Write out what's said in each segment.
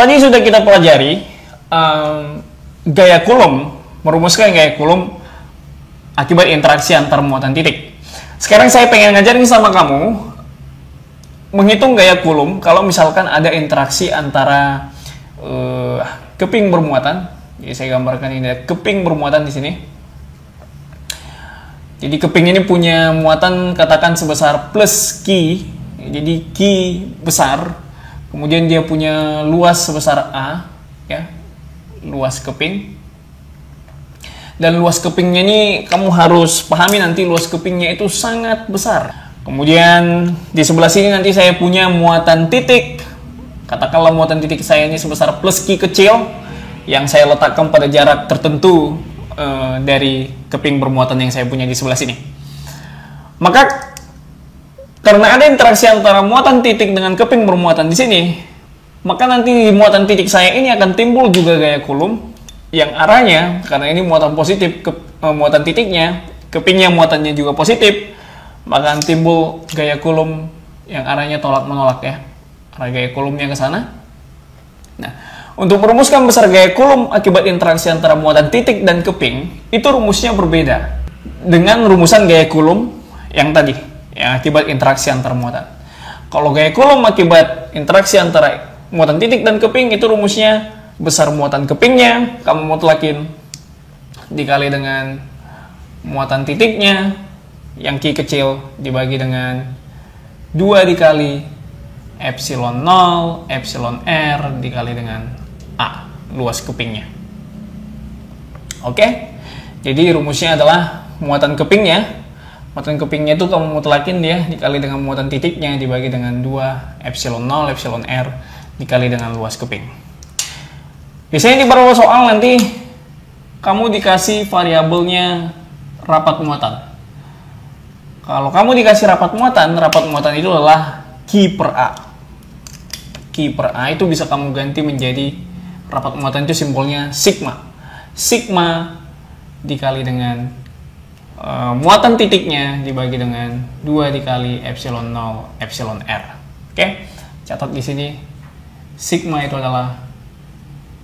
Tadi sudah kita pelajari gaya Coulomb, merumuskan gaya Coulomb akibat interaksi antar muatan titik. Sekarang saya pengen ngajarin sama kamu menghitung gaya Coulomb kalau misalkan ada interaksi antara keping bermuatan. Jadi saya gambarkan ini ada keping bermuatan di sini. Jadi keping ini punya muatan katakan sebesar plus Q. Jadi Q besar. Kemudian dia punya luas sebesar A, ya. Luas keping. Dan luas kepingnya ini kamu harus pahami nanti luas kepingnya itu sangat besar. Kemudian di sebelah sini nanti saya punya muatan titik. Katakanlah muatan titik saya ini sebesar plus Q kecil yang saya letakkan pada jarak tertentu dari keping bermuatan yang saya punya di sebelah sini. Maka karena ada interaksi antara muatan titik dengan keping bermuatan di sini, maka nanti di muatan titik saya ini akan timbul juga gaya Coulomb yang arahnya, karena ini muatan positif muatan titiknya, kepingnya muatannya juga positif, maka akan timbul gaya Coulomb yang arahnya tolak menolak, ya. Arah gaya Coulombnya ke sana. Nah, untuk merumuskan besar gaya Coulomb akibat interaksi antara muatan titik dan keping, itu rumusnya berbeda dengan rumusan gaya Coulomb yang tadi, yang akibat interaksi antar muatan. Kalau gaya Coulomb akibat interaksi antara muatan titik dan keping, itu rumusnya besar muatan kepingnya kamu mutlakin dikali dengan muatan titiknya yang Q kecil dibagi dengan 2 dikali epsilon 0 epsilon R dikali dengan A, luas kepingnya. Oke, jadi rumusnya adalah muatan kepingnya. Muatan kepingnya itu kamu mutlakin dia dikali dengan muatan titiknya dibagi dengan 2 epsilon 0 epsilon R dikali dengan luas keping. Biasanya di beberapa soal nanti kamu dikasih variabelnya rapat muatan. Kalau kamu dikasih rapat muatan itu adalah Q per A. Q per A itu bisa kamu ganti menjadi rapat muatan itu simbolnya sigma. Sigma dikali dengan muatan titiknya dibagi dengan 2 dikali epsilon 0 epsilon R. Oke, catat di sini sigma itu adalah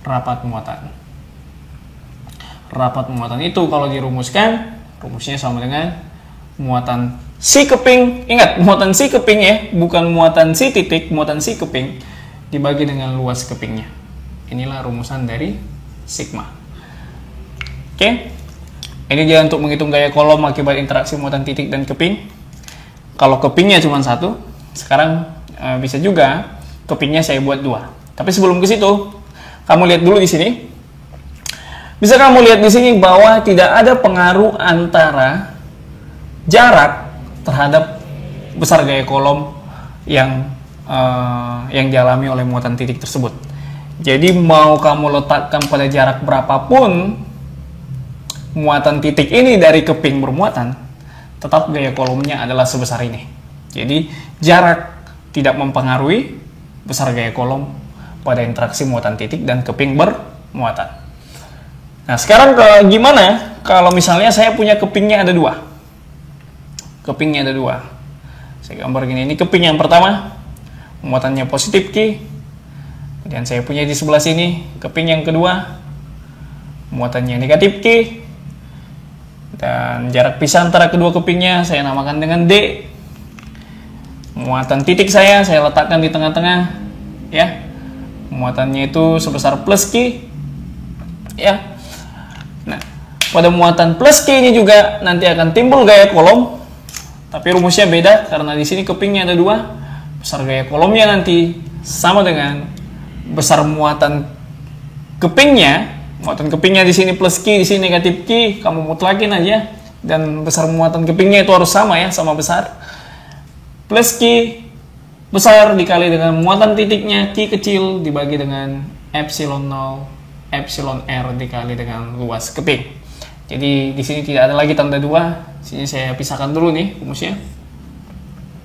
rapat muatan. Rapat muatan itu kalau dirumuskan, rumusnya sama dengan muatan si keping. Ingat, muatan si keping ya, bukan muatan si titik, muatan si keping dibagi dengan luas kepingnya. Inilah rumusan dari sigma. Oke. Ini dia untuk menghitung gaya Coulomb akibat interaksi muatan titik dan keping. Kalau kepingnya cuma satu, sekarang bisa juga kepingnya saya buat 2. Tapi sebelum ke situ, kamu lihat dulu di sini. Bisa kamu lihat di sini bahwa tidak ada pengaruh antara jarak terhadap besar gaya Coulomb yang dialami oleh muatan titik tersebut. Jadi mau kamu letakkan pada jarak berapapun muatan titik ini dari keping bermuatan, tetap gaya Coulombnya adalah sebesar ini. Jadi jarak tidak mempengaruhi besar gaya Coulomb pada interaksi muatan titik dan keping bermuatan. Nah, sekarang gimana kalau misalnya saya punya kepingnya ada 2? Kepingnya ada 2. Saya gambar gini, ini keping yang pertama, muatannya positif Q. Kemudian saya punya di sebelah sini keping yang kedua, muatannya negatif Q. Dan jarak pisah antara kedua kepingnya saya namakan dengan D. Muatan titik saya letakkan di tengah-tengah, ya. Muatannya itu sebesar plus Q, ya. Nah, pada muatan plus Q ini juga nanti akan timbul gaya Coulomb, tapi rumusnya beda karena di sini kepingnya ada 2. Besar gaya Coulombnya nanti sama dengan besar muatan kepingnya. Muatan kepingnya di sini plus Q, di sini negatif Q, kamu mutlakin aja, dan besar muatan kepingnya itu harus sama ya, sama besar. Plus Q besar dikali dengan muatan titiknya Q kecil dibagi dengan epsilon 0 epsilon R dikali dengan luas keping. Jadi di sini tidak ada lagi tanda 2. Sini saya pisahkan dulu nih rumusnya.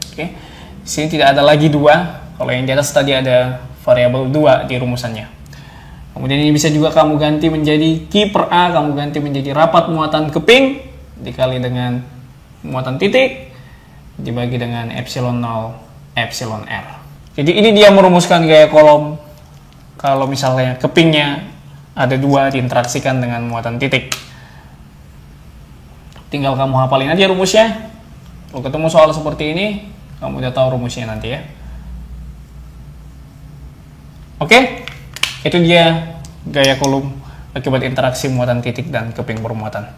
Oke. Di sini tidak ada lagi 2. Kalau yang di atas tadi ada variabel 2 di rumusannya. Kemudian ini bisa juga kamu ganti menjadi Q per A, kamu ganti menjadi rapat muatan keping dikali dengan muatan titik dibagi dengan epsilon 0 epsilon R. Jadi ini dia merumuskan gaya Coulomb kalau misalnya kepingnya ada 2 diinteraksikan dengan muatan titik. Tinggal kamu hafalin aja rumusnya. Kalau ketemu soal seperti ini, kamu udah tahu rumusnya nanti ya. Oke, itu dia gaya kolom akibat interaksi muatan titik dan keping bermuatan.